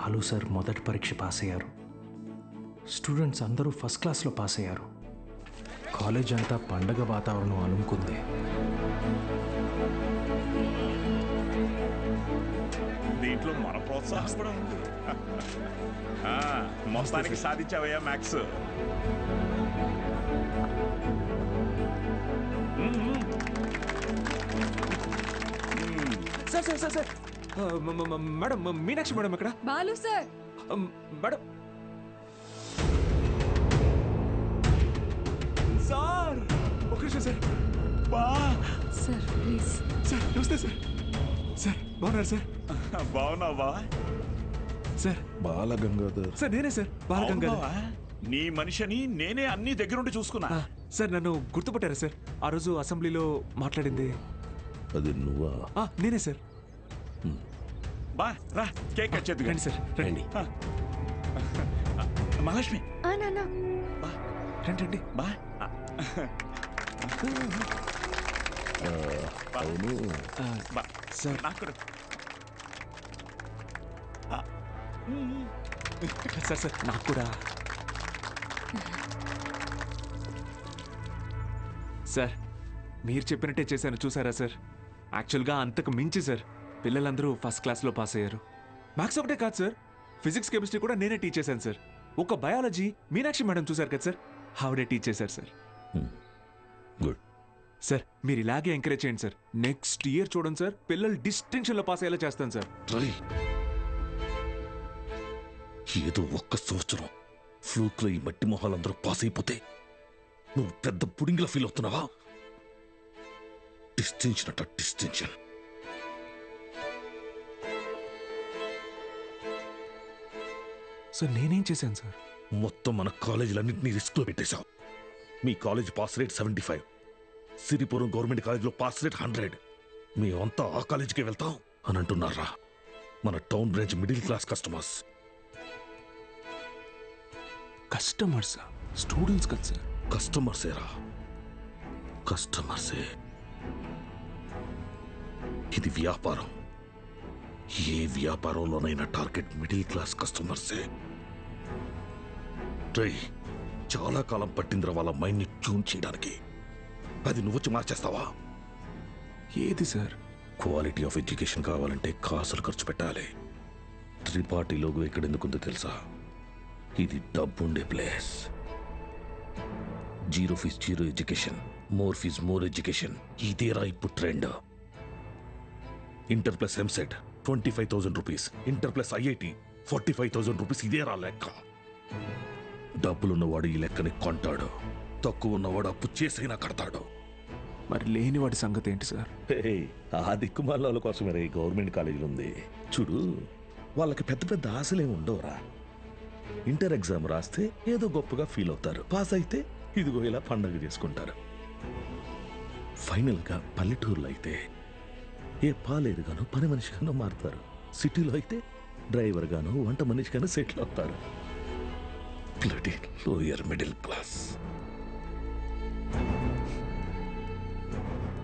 Balu sir మొదటి పరీక్ష pass అయ్యారు. స్టూడెంట్స్ అందరూ ఫస్ట్ క్లాస్లో పాస్ అయ్యారు. కాలేజ్ అంతా పండగ వాతావరణం అలుముకుంది. దీంట్లో మన ప్రోత్సాహం కూడా ఉంది. మొత్తానికి సాధించావయ్యా maths. Sir sir sir sir madam, Meenakshi madam ఇక్కడ. బాలు సార్. మేడం సార్, ఒక నిమిషం సార్. Sir please. సార్ నమస్తే సార్. సార్ బాగున్నారు సార్? బాగున్నావా సార్? బాలగంగాధర్ సార్ నేనే సార్, బాలగంగాధర్. నీ మనిషిని నేనే అన్ని దగ్గరుండి చూసుకున్నా. సార్ నన్ను గుర్తుపట్టారా సార్? ఆ రోజు అసెంబ్లీలో మాట్లాడింది అది నువ్వా? నేనే సార్. బా రా, కేక్ కట్ చేద్దు. రండి సార్, రండి. మహాలక్ష్మి రండి రండి. బా. అవును. సార్ నాకు సార్ సార్ నాకు కూడా. సార్ మీరు చెప్పినట్టే చేశాను, చూసారా సార్? యాక్చువల్గా అంతకు మించి సార్, పిల్లలందరూ ఫస్ట్ క్లాస్లో పాస్ అయ్యారు. మ్యాథ్స్ ఒకటే కాదు సార్, ఫిజిక్స్ కెమిస్ట్రీ కూడా నేనే టీచ్ చేశాను సార్. ఒక బయాలజీ మీనాక్షి మేడం చూశారు కదా సార్, ఆవిడే టీచ్ చేశారు సార్. గుడ్ సార్ మీరు ఇలాగే ఎంకరేజ్ చేయండి సార్. నెక్స్ట్ ఇయర్ చూడండి సార్, పిల్లలు డిస్టింక్షన్లో పాస్ అయ్యేలా చేస్తాను సార్. ఏదో ఒక్క సంవత్సరం ఫ్లూక్లో ఈ మట్టి మొహాలందరూ పాస్ అయిపోతే నువ్వు పెద్ద పుడింగ్లా ఫీల్ అవుతున్నావా? డిస్టింక్షన్ అట డిస్టింక్షన్. సార్ నేనేం చేశాను సార్? మొత్తం మన కాలేజీలన్నింటినీ రిస్క్లో పెట్టేశావు. మీ college pass rate 75, Siripuram government కాలేజ్లో పాస్ రేట్ 100. మేమంతా ఆ కాలేజీకే వెళ్తాం అని అంటున్నారా మన town branch middle class customers. Customers students కదా సార్? కస్టమర్సేరా, కస్టమర్సే. ఇది వ్యాపారం. ఏ వ్యాపారంలోనైనా టార్గెట్ మిడిల్ క్లాస్ కస్టమర్సే. చాలా కాలం పట్టిందిరా వాళ్ళ మైండ్ని ట్యూన్ చేయడానికి. అది నువ్వొచ్చి మార్చేస్తావా? ఏది సార్? క్వాలిటీ ఆఫ్ ఎడ్యుకేషన్ కావాలంటే కాసులు ఖర్చు పెట్టాలి. త్రిపాఠి లోగో ఇక్కడ ఎందుకుందో తెలుసా? ఇది డబ్బుండే place. Zero fees zero education, more fees more education, ఇదేరా ఇప్పుడు trend. Inter plus EAMCET 25,000 rupees, inter plus IIT 45,000 rupees, ఇదేరా లెక్క. డబ్బులున్నవాడు ఈ లెక్కని కొంటాడు, తక్కువ ఉన్నవాడు అప్పు చేసైనా కడతాడు. మరి లేని వాడి సంగతి ఏంటి సార్? ఆ దిక్కుమాల కోసమే ఈ గవర్నమెంట్ కాలేజీలు ఉంది చూడు. వాళ్ళకి పెద్ద పెద్ద ఆశలేం ఉండవురా. ఇంటర్ ఎగ్జామ్ రాస్తే ఏదో గొప్పగా ఫీల్ అవుతారు, పాస్ అయితే ఇదిగో ఇలా పండగ చేసుకుంటారు. ఫైనల్గా పల్లెటూరులో అయితే ఏ పాలేరుగానో పని మనిషిగానో మారుతారు. సిటీలో అయితే డ్రైవర్ గానో వంట మనిషిగానో సెటిల్ అవుతారు. Lower middle class.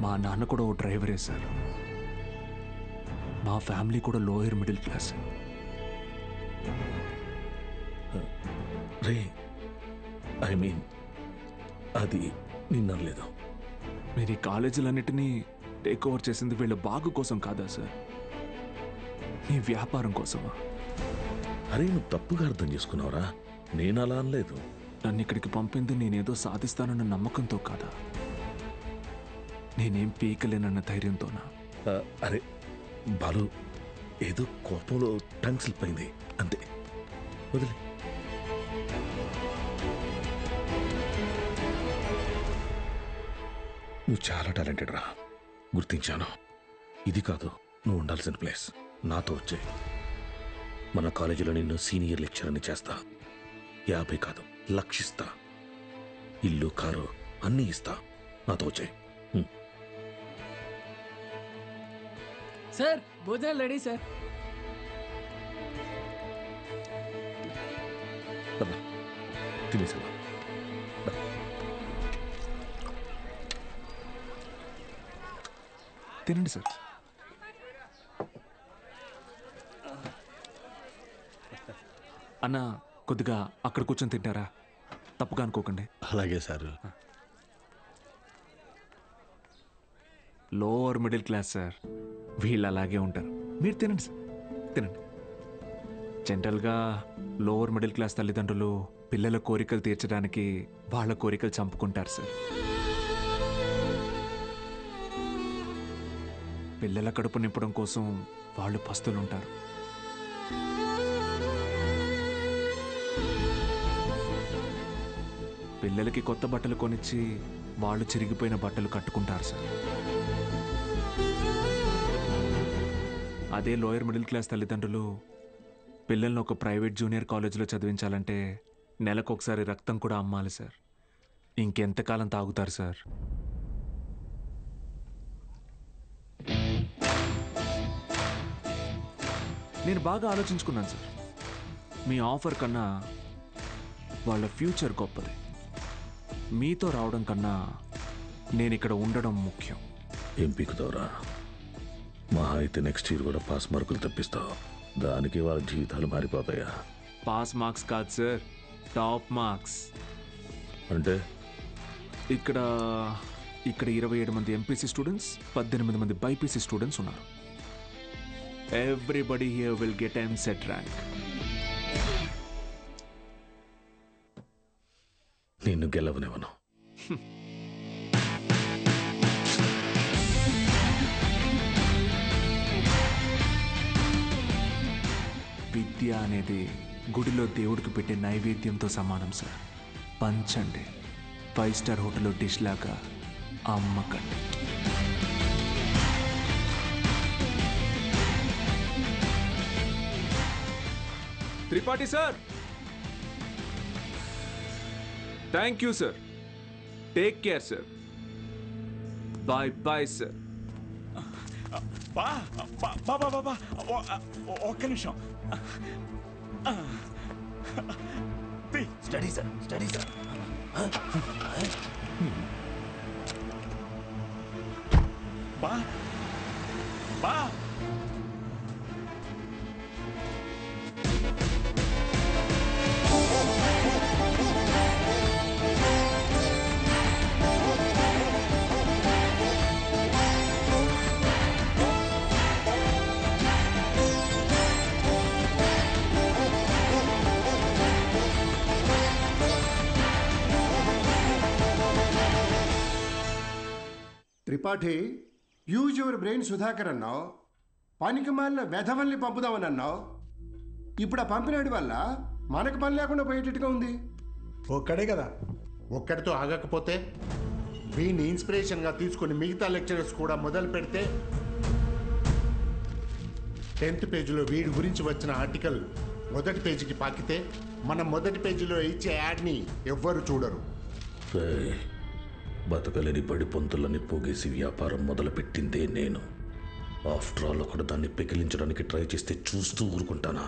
మా నాన్న కూడా ఓ డ్రైవరే సార్. మా ఫ్యామిలీ కూడా lower middle class. Ray I mean అది నిన్నలేదు. మీరు ఈ కాలేజీలన్నిటినీ టేక్ ఓవర్ చేసింది వీళ్ళ బాగు కోసం కాదా సార్? మీ వ్యాపారం కోసమా? అరే నువ్వు తప్పుగా అర్థం చేసుకున్నావురా. నేను అలా అనలేదు. నన్ను ఇక్కడికి పంపింది నేనేదో సాధిస్తానన్న నమ్మకంతో కాదా, నేనేం పీకలేనన్న ధైర్యంతోనా? అరే బాలు, ఏదో కోపంలో టంగ్ స్లిప్ అయింది అంతే, వదిలే. నువ్వు చాలా టాలెంటెడ్ రా, గుర్తించాను. ఇది కాదు నువ్వు ఉండాల్సిన ప్లేస్. నాతో వచ్చే మన కాలేజీలో నిన్ను సీనియర్ లెక్చర్ అని చేస్తా. 50 కాదు, లక్షిస్తా. ఇల్లు కారు అన్నీ ఇస్తా. నాతో వచ్చే. సార్ భోజనాలు రెడీ సార్. తినేసా? తినండి సార్. అన్న కొద్దిగా అక్కడ కూర్చొని తింటారా? తప్పుగా అనుకోకండి. అలాగే sir. Lower middle class sir, వీళ్ళు అలాగే ఉంటారు. మీరు తినండి సార్, తినండి. జనరల్గా లోవర్ మిడిల్ క్లాస్ తల్లిదండ్రులు పిల్లల కోరికలు తీర్చడానికి వాళ్ళ కోరికలు చంపుకుంటారు సార్. పిల్లల కడుపు నింపడం కోసం వాళ్ళు పస్తులుంటారు. పిల్లలకి కొత్త బట్టలు కొనిచ్చి వాళ్ళు చిరిగిపోయిన బట్టలు కట్టుకుంటారు సార్. అదే లోయర్ మిడిల్ క్లాస్ తల్లిదండ్రులు పిల్లల్ని ఒక ప్రైవేట్ జూనియర్ కాలేజీలో చదివించాలంటే నెలకొకసారి రక్తం కూడా అమ్మాలి సార్. ఇంకెంతకాలం తాగుతారు సార్? నేను బాగా ఆలోచించుకున్నాను సార్. మీ ఆఫర్ కన్నా వాళ్ళ ఫ్యూచర్ గొప్పది. మీతో రావడం కన్నా నేను ఇక్కడ ఉండడం ముఖ్యం. ఏం పీకుతావురా? మహా అయితే నెక్స్ట్ ఇయర్ కూడా పాస్ మార్కులు తెప్పిస్తావు. దానికి వాళ్ళ జీవితాలు మారిపోతాయా? పాస్ మార్క్స్ కాదు సార్, టాప్ మార్క్స్. అంటే ఇక్కడ 27 మంది ఎంపీసీ స్టూడెంట్స్, 18 మంది బైపీసీ స్టూడెంట్స్ ఉన్నారు. Everybody here will get EAMCET rank. నిన్ను గెలవనివ్వను. విద్య అనేది గుడిలో దేవుడికి పెట్టే నైవేద్యంతో సమానం సార్. పంచండి, 5 స్టార్ హోటల్లో డిష్ లాగా అమ్మకండి. Tripathi sir, thank you sir. Take care sir. Bye bye sir. బా బా బా బా బా ఒక్క నిమిషం. Study sir, study sir. బా బా Tripathi, use your brain Sudhakar అన్నావు. పనికి మాలిన వెధవల్ని పంపుదామని అన్నావు. ఇప్పుడు ఆ పంపినాడి వల్ల మనకు పని లేకుండా పోయేటట్టుగా ఉంది. ఒక్కడే కదా, ఒక్కడితో ఆగకపోతే వీడిని ఇన్స్పిరేషన్గా తీసుకుని మిగతా లెక్చరర్స్ కూడా మొదలు పెడితే 10th పేజీలో వీడి గురించి వచ్చిన ఆర్టికల్ మొదటి పేజీకి పాకితే మనం మొదటి పేజీలో ఇచ్చే యాడ్ని ఎవ్వరు చూడరు. రేయ్, బతకలేని బడి పొంతులని పోగేసి వ్యాపారం మొదలుపెట్టిందే నేను. ఆఫ్టర్ ఆల్ ఒకడు దాన్ని పెకిలించడానికి ట్రై చేస్తే చూస్తూ ఊరుకుంటానా?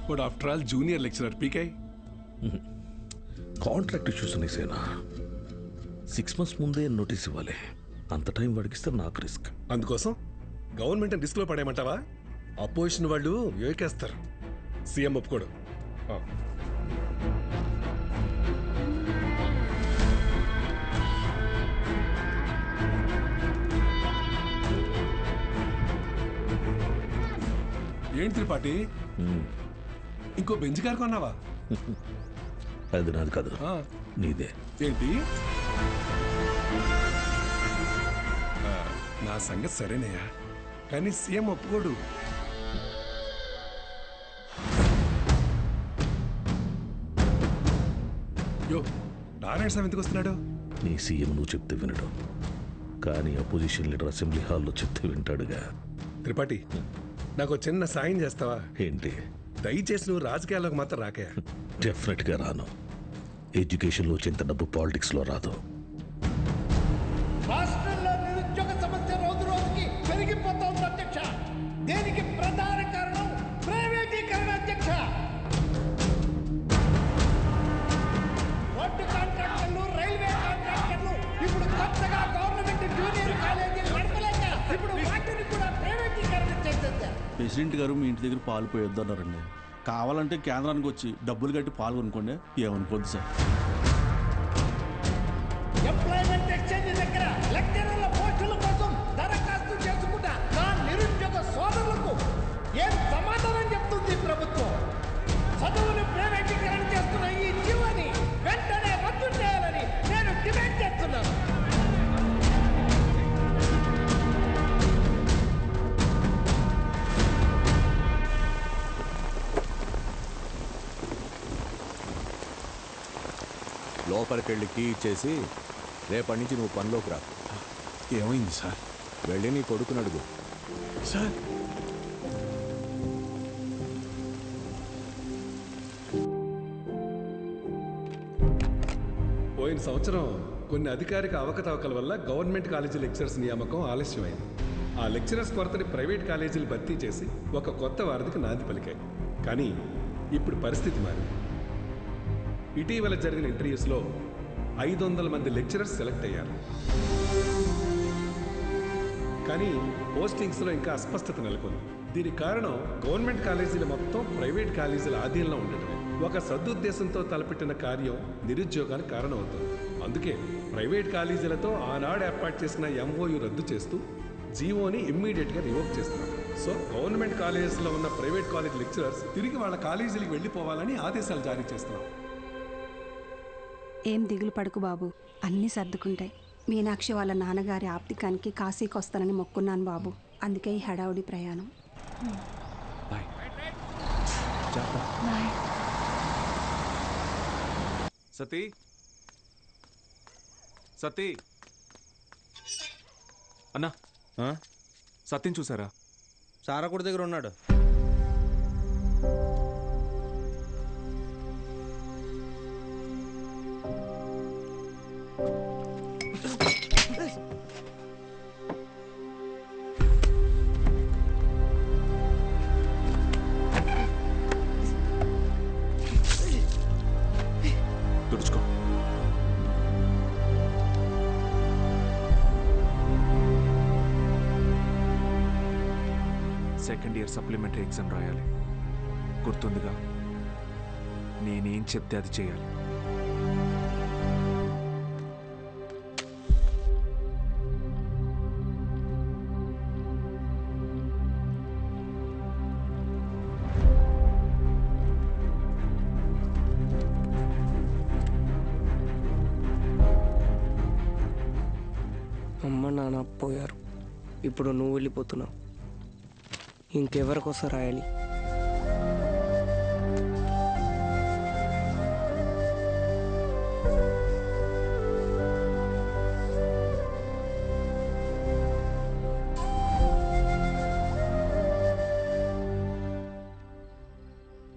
But after all junior lecturer పీకే. కాంట్రాక్ట్ ఇష్యూస్ అనేసేనా? 6 months ముందే నోటీస్ ఇవ్వాలి. అంత టైం వాడికిస్తే నాకు రిస్క్. అందుకోసం గవర్నమెంట్ రిస్క్లో పడేయమంటావా? అపోజిషన్ వాళ్ళు ఏకేస్తారు, సీఎం ఒప్పుకోడు. ఏంటి త్రిపాఠి, ఇంకో బెంచ్ కారు కొన్నావా? అది నాది కాదు, నీదే. ఏంటి? నా సంగతి సరేనయ్యా, కానీ సీఎం ఒప్పుకోడు. యో, నారాయణ స్వామి ఎందుకు వస్తున్నాడు? నీ సీఎం నువ్వు చెప్తే వినడు, కానీ అపోజిషన్ లీడర్ అసెంబ్లీ హాల్లో చెప్తే వింటాడుగా. త్రిపాఠి, నాకు చిన్న సాయం చేస్తావా? ఏంటి? దయచేసి నువ్వు రాజకీయాల్లోకి మాత్రం రాకయా. డెఫినెట్గా రాను. ఎడ్యుకేషన్లో వచ్చేంత డబ్బు పాలిటిక్స్లో రాదు. రాష్ట్రంలో నిరుద్యోగ సమస్య రోజు రోజుకి పెరిగిపోతోంది అధ్యక్ష. దీనికి ప్రధాన కారణం ప్రైవేటీకరణ అధ్యక్ష. రోడ్డు కాంట్రాక్టర్లు, రైల్వే కాంట్రాక్టర్లు ఇప్పుడు కొత్తగా గవర్నమెంట్ జూనియర్ కాలేజీలు నడపలేక ఇప్పుడు వాటిని కూడా ప్రైవేటీకరణ చేసేసారు. ప్రెసిడెంట్ గారు మీ ఇంటి దగ్గర పాలు పోయొద్దన్నారండి. కావాలంటే కేంద్రానికి వచ్చి డబ్బులు కట్టి పాలు కొనుక్కోండి, ఏమనుకోద్దు సార్. ఎంప్లాయ్మెంట్ ఎక్స్చేంజ్ దగ్గర లెక్చరర్ల పోస్టుల కోసం దరఖాస్తు చేసుకున్న నా నిరుద్యోగ సోదరులకు ఏం సమాధానం చెప్తుంది ప్రభుత్వం? చదువును ప్రైవేటీకరణ చేస్తున్న ఈ జీవోని వెంటనే రద్దు చేయాలని నేను డిమాండ్ చేస్తున్నాను. లోపలికి వెళ్ళి కీ ఇచ్చేసి రేపటి నుంచి నువ్వు పనిలోకి రా. ఏమైంది సార్? వెళ్ళి నీ కొడుకుని అడుగు. సార్ పోయిన సంవత్సరం కొన్ని అధికారిక అవకతవకల వల్ల గవర్నమెంట్ కాలేజీ లెక్చరర్స్ నియామకం ఆలస్యమైంది. ఆ లెక్చరర్స్ కొరతని ప్రైవేట్ కాలేజీలు భర్తీ చేసి ఒక కొత్త వారధికి నాంది పలికాయి. కానీ ఇప్పుడు పరిస్థితి మారింది. ఇటీవల జరిగిన ఇంటర్వ్యూస్లో 500 మంది లెక్చరర్స్ సెలెక్ట్ అయ్యారు. కానీ పోస్టింగ్స్లో ఇంకా అస్పష్టత నెలకొంది. దీనికి కారణం గవర్నమెంట్ కాలేజీలు మొత్తం ప్రైవేట్ కాలేజీల ఆధీనంలో ఉండటమే. ఒక సదుద్దేశంతో తలపెట్టిన కార్యం నిరుద్యోగానికి కారణమవుతుంది. అందుకే ప్రైవేట్ కాలేజీలతో ఆనాడు ఏర్పాటు చేసిన ఎంఓయు రద్దు చేస్తూ జీవోని ఇమ్మీడియట్గా రివోక్ చేస్తున్నారు. సో గవర్నమెంట్ కాలేజెస్లో ఉన్న ప్రైవేట్ కాలేజ్ లెక్చరర్స్ తిరిగి వాళ్ళ కాలేజీలకు వెళ్ళిపోవాలని ఆదేశాలు జారీ చేస్తున్నాం. ఏం దిగులు పడుకు బాబు, అన్నీ సర్దుకుంటాయి. మీనాక్షి వాళ్ళ నాన్నగారి ఆప్తికానికి కాశీకి వస్తానని మొక్కున్నాను బాబు. అందుకే ఈ హడావుడి ప్రయాణం. సతీ సతీ అన్నా, సత్యం చూసారా? సారాకుడి దగ్గర ఉన్నాడు. తుడుచుకో. సెకండ్ ఇయర్ సప్లిమెంటరీ ఎగ్జామ్ రాయాలి. గుర్తుందిగా? నేనేం చెప్తే అది చేయాలి. అమ్మ నాన్న పోయారు, ఇప్పుడు నువ్వు వెళ్ళిపోతున్నావు. ఇంకెవరికోసం రాయాలి?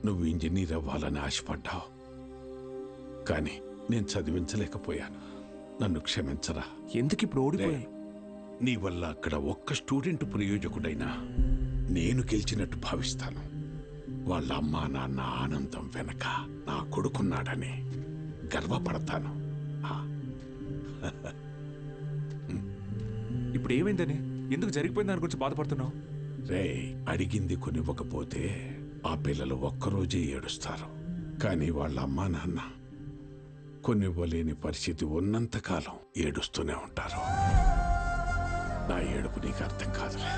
నువ్వు ఇంజనీర్ అవ్వాలని ఆశపడ్డావు, కానీ నేను చదివించలేకపోయాను. నన్ను క్షమించరా. ఎందుకు ఇప్పుడు ఓడిపోయాను? నీ వల్ల అక్కడ ఒక్క స్టూడెంట్ ప్రయోజకుడైనా నేను గెలిచినట్టు భావిస్తాను. వాళ్ళ అమ్మా నాన్న ఆనందం వెనక నా కొడుకున్నాడని గర్వపడతాను. ఇప్పుడు ఏమైందని, ఎందుకు జరిగిపోయింది దాని గురించి బాధపడుతున్నావు? రే, అడిగింది కొనివ్వకపోతే ఆ పిల్లలు ఒక్కరోజే ఏడుస్తారు. కానీ వాళ్ళ అమ్మా నాన్న కొనివ్వలేని పరిస్థితి ఉన్నంతకాలం ఏడుస్తూనే ఉంటారు. నా ఏడుపు నీకు అర్థం కాదులే.